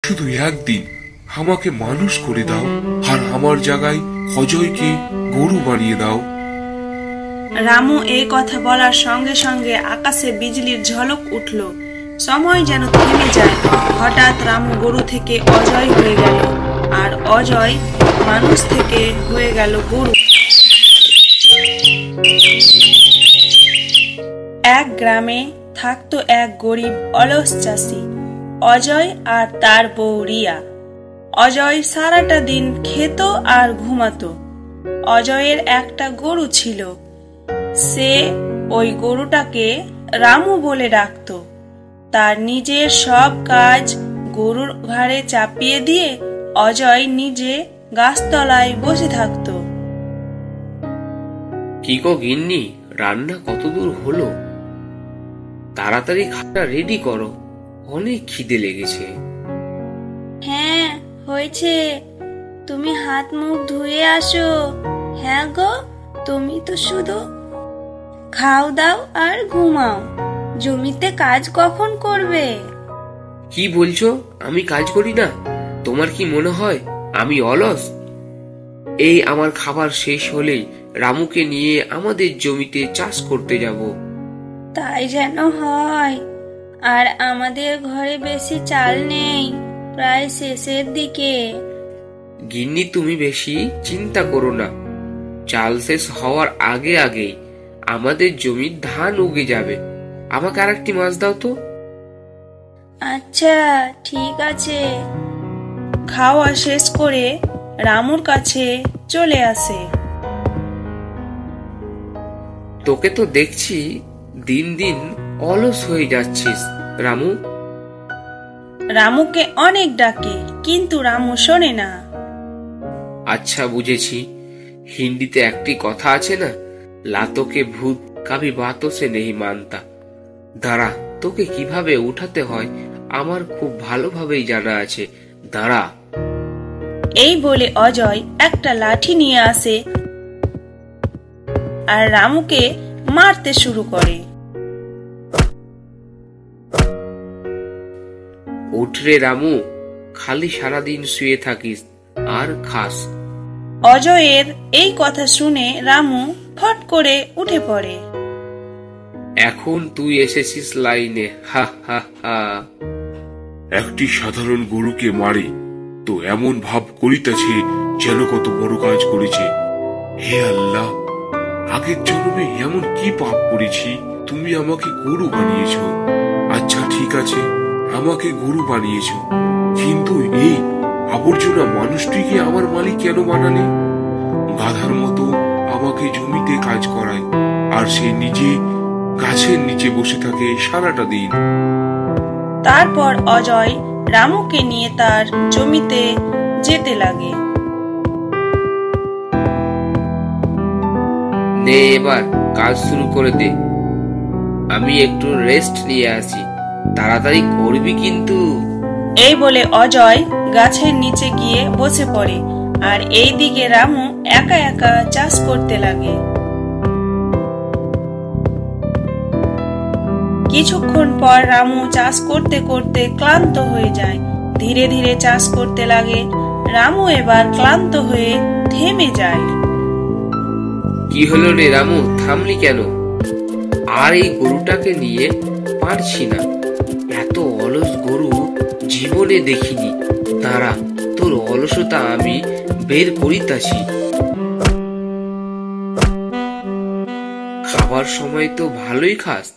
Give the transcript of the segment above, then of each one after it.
শুধু একদিন আমাকে মানুষ করে দাও, আর আমার জায়গায় অজয়কে গরু বানিয়ে দাও। রামু এই কথা বলার সঙ্গে সঙ্গে আকাশে বিজলির ঝলক উঠল। সময় যেন থেমে যায়। হঠাৎ রামু গরু থেকে অজয় হয়ে গেল, আর অজয় মানুষ থেকে হয়ে গেল গরু। এক গ্রামে থাকতো এক গরিব অলস চাষি, অজয় আর তার বউ রিয়া। অজয় সারাটা দিন খেত আর ঘুমাতো। অজয়ের একটা গরু ছিল। সে ওই গরুটাকে রামু বলে ডাকতো। তার নিজের সব কাজ গরুর ঘাড়ে চাপিয়ে দিয়ে অজয় নিজে গাছতলায় বসে থাকতো। কি গো গিন্নি, রান্না কতদূর হলো? তাড়াতাড়ি খাতা রেডি করো, অনেক খিদে লেগেছে। হ্যাঁ হয়েছে, তুমি হাত মুখ ধুয়ে আসো। হ্যাঁ গো, তুমি তো শুধু খাও দাও আর ঘুমাও, জমিতে কাজ কখন করবে? কি বলছো? আমি কাজ করি না? তোমার কি মনে হয় আমি অলস? এই আমার খাবার শেষ হলেই রামুকে নিয়ে আমাদের জমিতে চাষ করতে যাব। তাই যেন হয়। আর আমাদের ঘরে বেশি চাল নেই, প্রায় শেষের দিকে। গিন্নি তুমি বেশি চিন্তা করো না, চাল শেষ হওয়ার আগে আগেই আমাদের জমির ধান উগে যাবে। আমাকে আর একটি মাছ দাও তো। আচ্ছা ঠিক আছে। খাওয়া শেষ করে রামুর কাছে চলে আসে। তোকে তো দেখছি দিন দিন অলস হয়ে যাচ্ছিস রামু। রামুকে অনেক ডাকে, কিন্তু রামু শোনে না। আচ্ছা বুঝেছি, হিন্দিতে একটি কথা আছে না, লাতোকে ভূত কাভি বাতো সে নেহি মানতা। দাঁড়া, তোকে কিভাবে উঠাতে হয় আমার খুব ভালোভাবেই জানা আছে, দাঁড়া। এই বলে অজয় একটা লাঠি নিয়ে আসে আর রামুকে মারতে শুরু করে। উঠরে রামু, খালি সারাদিন শুয়ে থাকিস আর খাস। অজয়ের এই কথা শুনে রামু ফট করে উঠে পড়ে। এখন তুই এসেছিস লাইনে, হা হা হা। একটি সাধারণ গরুকে মারে তো এমন ভাব করিতেছে যেন কত বড় কাজ করেছে। হে আল্লাহ, আগের জন্মে এমন কি পাপ করেছি তুমি আমাকে গরু বানিয়েছ? আচ্ছা ঠিক আছে, আমাকে গরু বানিয়েছ, কিন্তু এই আবর্জনা মানুষটিকে আমার মালিক কেন বানালে? গাধার মতো আমাকে জমিতে কাজ করায়, আর সে নিজে গাছের নিচে বসে থাকে সারাটা দিন। তারপর অজয় রামুকে নিয়ে তার জমিতে যেতে লাগে। নে এবার কাজ শুরু করে দে, আমি একটু রেস্ট নিয়ে আসি, তাড়াতাড়ি করবি কিন্তু। এই বলে অজয় গাছের নিচে গিয়ে বসে পড়ে, আর এইদিকে রামু একা একা চাষ করতে লাগে। কিছুক্ষণ পর রামু চাষ করতে করতে ক্লান্ত হয়ে যায়। ধীরে ধীরে চাষ করতে লাগে। রামু এবার ক্লান্ত হয়ে থেমে যায়। কি হলো রে রামু, থামলি কেন? আর এই গরুটাকে নিয়ে পারছি না, এত অলস গরু জীবনে দেখিনি। দাঁড়া, তোর অলসতা আমি বের করিতাছি। খাবার সময় তো ভালোই খাস,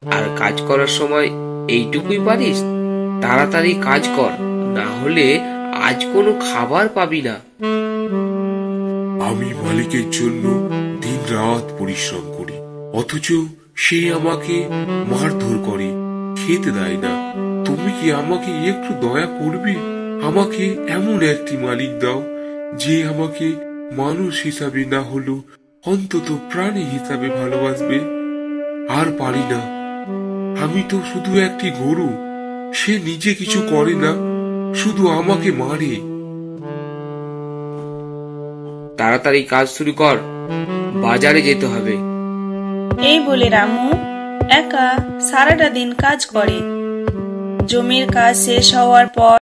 আর কাজ করার সময় এইটুকুই পারিস? তাড়াতাড়ি কাজ কর, না হলে আজ কোনো খাবার পাবি না। আমি মালিকের জন্য দিন রাত পরিশ্রম করি, অথচ সে আমাকে মারধর করে, খেতে দেয় না। তুমি কি আমাকে একটু দয়া করবে? আমাকে এমন একটি মালিক দাও যে আমাকে মানুষ হিসাবে না হলেও অন্তত প্রাণী হিসাবে ভালোবাসবে। আর পারি না, আমি তো শুধু একটি গরু, সে নিজে কিছু করে না, শুধু আমাকে মারে। তাড়াতাড়ি কাজ শুরু কর, বাজারে যেতে হবে। এই বলে রামু একা সারাটা দিন কাজ করে। জমির কাজ শেষ হওয়ার পর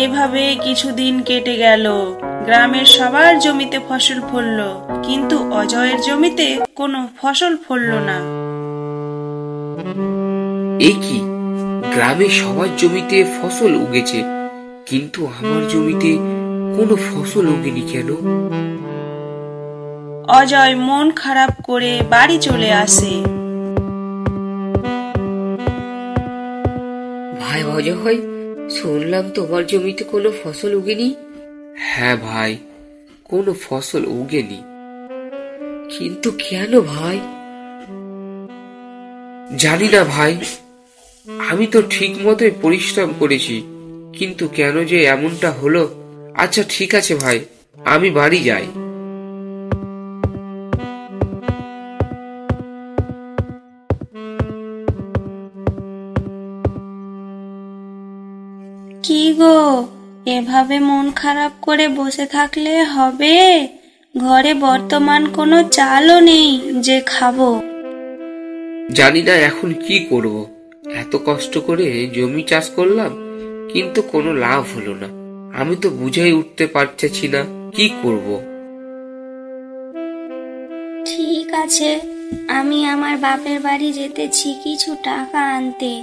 এভাবে কিছুদিন কেটে গেল। গ্রামের সবার জমিতে ফসল ফলল, কিন্তু অজয়ের জমিতে কোনো ফসল ফলল না। এ কি, গ্রামে সবার জমিতে ফসল উগেছে, কিন্তু আমার জমিতে কোনো ফসল উগেনি কেন? অজয় মন খারাপ করে বাড়ি চলে আসে। ভাই অজয়, শুনলাম তোমার জমিতে কোনো ফসল উগেনি। হ্যাঁ ভাই, কোনো ফসল উগেনি। কিন্তু কেন ভাই? জানি না ভাই, আমি তো ঠিক মতোই পরিশ্রম করেছি, কিন্তু কেন যে এমনটা হলো। আচ্ছা ঠিক আছে ভাই, আমি বাড়ি যাই। কি গো, এভাবে মন খারাপ করে বসে থাকলে হবে? ঘরে বর্তমান কোনো চালও নেই যে খাবো। জানি না এখন কি করব। এত কষ্ট করে জমি চাষ করলাম, কিন্তু কোনো লাভ হলো না। আমি তো বুঝেই উঠতে পারছি না কি করব। ঠিক আছে, আমি আমার বাপের বাড়ি যেতেছি কিছু টাকা আনতে।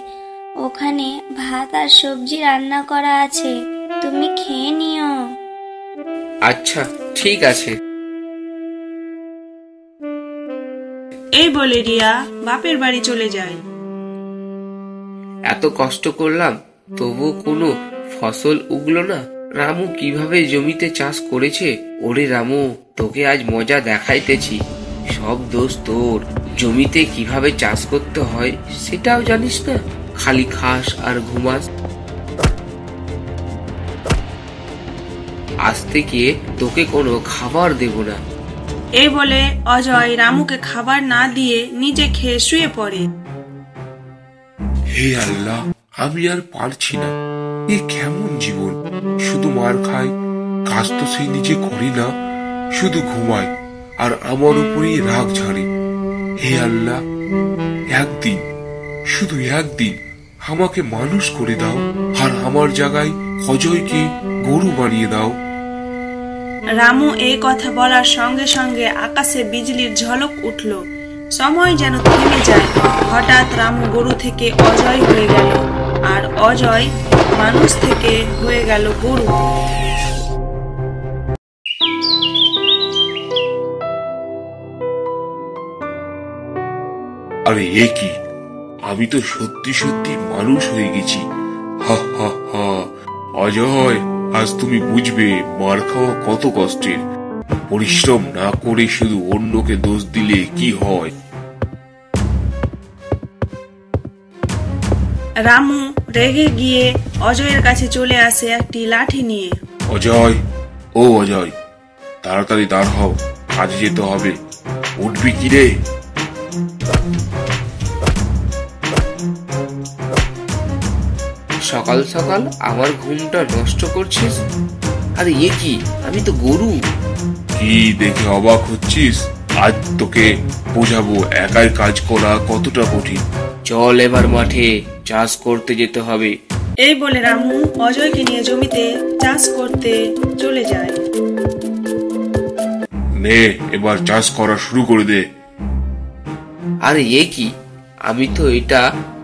ওখানে ভাত আর সবজি রান্না করা আছে, তুমি খেয়ে নিও। আচ্ছা ঠিক আছে। এই বলে রিয়া বাপের বাড়ি চলে যায়। এত কষ্ট করলাম, তবু কোনো ফসল উগলো না। রামু কিভাবে জমিতে চাষ করেছে। ওরে রামু, তোকে আজ মজা দেখাইতেছি। সব দোষ তোর। জমিতে কিভাবে চাষ করতে হয় সেটাও জানিস না, খালি খাস আর ঘুমাস। আজ থেকে তোকে কোনো খাবার দেব না। এই বলে অজয় রামুকে খাবার না দিয়ে নিজে খেয়ে শুয়ে পড়ে। হে আল্লাহ, আমি আর পারছি না। এ কেমন জীবন! শুধু মার খায়, কাজ তো সে নিজে করি না, শুধু ঘুমায় আর আমার উপরেই রাগ ঝাড়ে। হে আল্লাহ, একদিন, শুধু একদিন আমাকে মানুষ করে দাও, আর আমার জায়গায় অজয়কে গরু বানিয়ে দাও। রামু এই কথা বলার সঙ্গে সঙ্গে আকাশে বিজলির ঝলক উঠল। সময় যেন থেমে যায়। হঠাৎ রামু গরু থেকে অজয় হয়ে গেল, আর অজয় মানুষ থেকে হয়ে গেল গরু। আরে এ কি, আমি তো সত্যি সত্যি মানুষ হয়ে গেছি। হা হা হা। অজয়, আজ তুমি বুঝবে মার খাওয়া কত কষ্টের। পরিশ্রম না করে শুধু অন্যকে দোষ দিলে কি হয়। রামু রেগে গিয়ে অজয়ের কাছে চলে আসে একটি লাঠি নিয়ে। অজয়, ও অজয়, তাড়াতাড়ি দাঁড় হও, কাজে যেতে হবে। উঠবি কি রে? সকাল সকাল আমার ঘুমটা নষ্ট করছিস? আরে এ কি, আমি তো গরু। কি দেখে অবাক হচ্ছিস? আজ তোকে বোঝাবো একাই কাজ করা কতটা কঠিন। চল এবার মাঠে চাষ করতে যেতে হবে। এই বলে রামু অজয়কে নিয়ে জমিতে চাষ করতে চলে যায়। নে, এবার চাষ করা শুরু করে দে। আরে এ কি, আমি তো এটা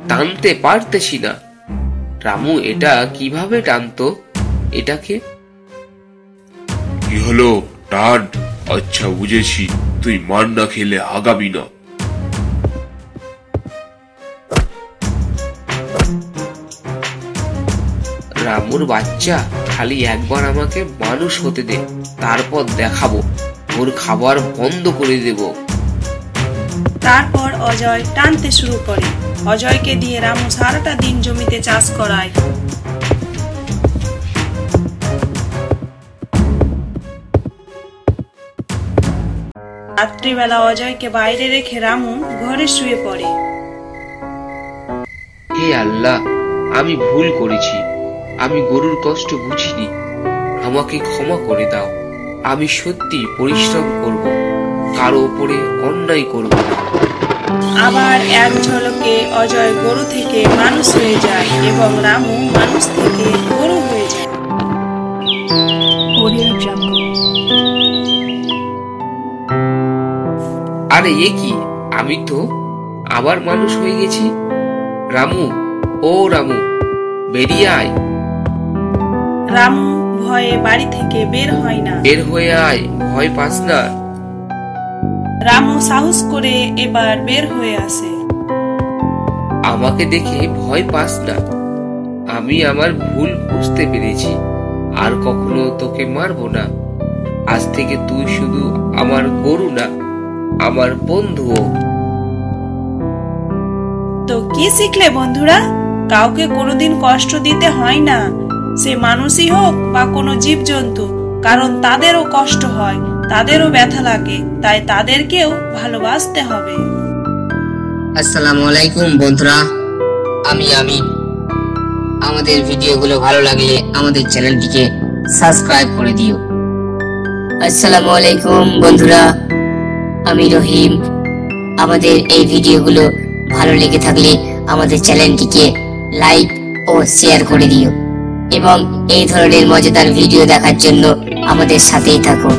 টানতে পারতেছি না। রামু এটা কিভাবে টানতো এটাকে? কি হলো, টান? আচ্ছা বুঝেছি, তুই মার না খেলে আগাবি না। রামুর বাচ্চা, খালি একবার আমাকে মানুষ হতে দে, তারপর দেখাবো, ওর খাবার বন্ধ করে দেব। তারপর অজয় টানতে শুরু করে। অজয়কে দিয়ে রামু সারাটা দিন জমিতে চাষ করায়। রাত্রিবেলা অজয়কে বাইরে রেখে রামু ঘরে শুয়ে পড়ে। হে আল্লাহ, আমি ভুল করেছি। আমি গরুর কষ্ট বুঝিনি, আমাকে ক্ষমা করে দাও। আমি সত্যি পরিশ্রম করব, কারো উপরে অন্যায় করব না। আবার এক ঝলকে অজয় গরু থেকে মানুষ হয়ে যায় এবং রামু মানুষ থেকে গরু হয়ে যায়। Audio Jungle. আরে এ কি, আমি তো আবার মানুষ হয়ে গেছি। রামু, ও রামু, বেরিয়ে আয়। রামু ভয়ে বাড়ি থেকে বের হয় না। বের হয়ে আয়, ভয় পাস না। রামু সাহস করে এবার বের হয়ে আসে। আমাকে দেখে ভয় পাস না। আমি আমার ভুল বুঝতে পেরেছি, আর কখনো তোকে মারবো না। আজ থেকে তুই শুধু আমার গরু না, আমার বন্ধুও। তো কি শিখলে বন্ধুরা? কাউকে কোনোদিন কষ্ট দিতে হয় না, সে মানুষই হোক বা কোনো জীবজন্তু, কারণ তাদেরও কষ্ট হয়, তাদেরও ব্যথা লাগে, তাই তাদেরকেও ভালোবাসতে হবে। আসসালামু আলাইকুম বন্ধুরা, আমি আমিন। আমাদের ভিডিওগুলো ভালো লাগলে আমাদের চ্যানেলটিকে সাবস্ক্রাইব করে দিও। আসসালামু আলাইকুম বন্ধুরা, আমি রহিম। আমাদের এই ভিডিওগুলো ভালো লেগে থাকলে আমাদের চ্যানেলটিকে লাইক ও শেয়ার করে দিও এবং এই ধরনের মজাদার ভিডিও দেখার জন্য আমাদের সাথেই থাকো।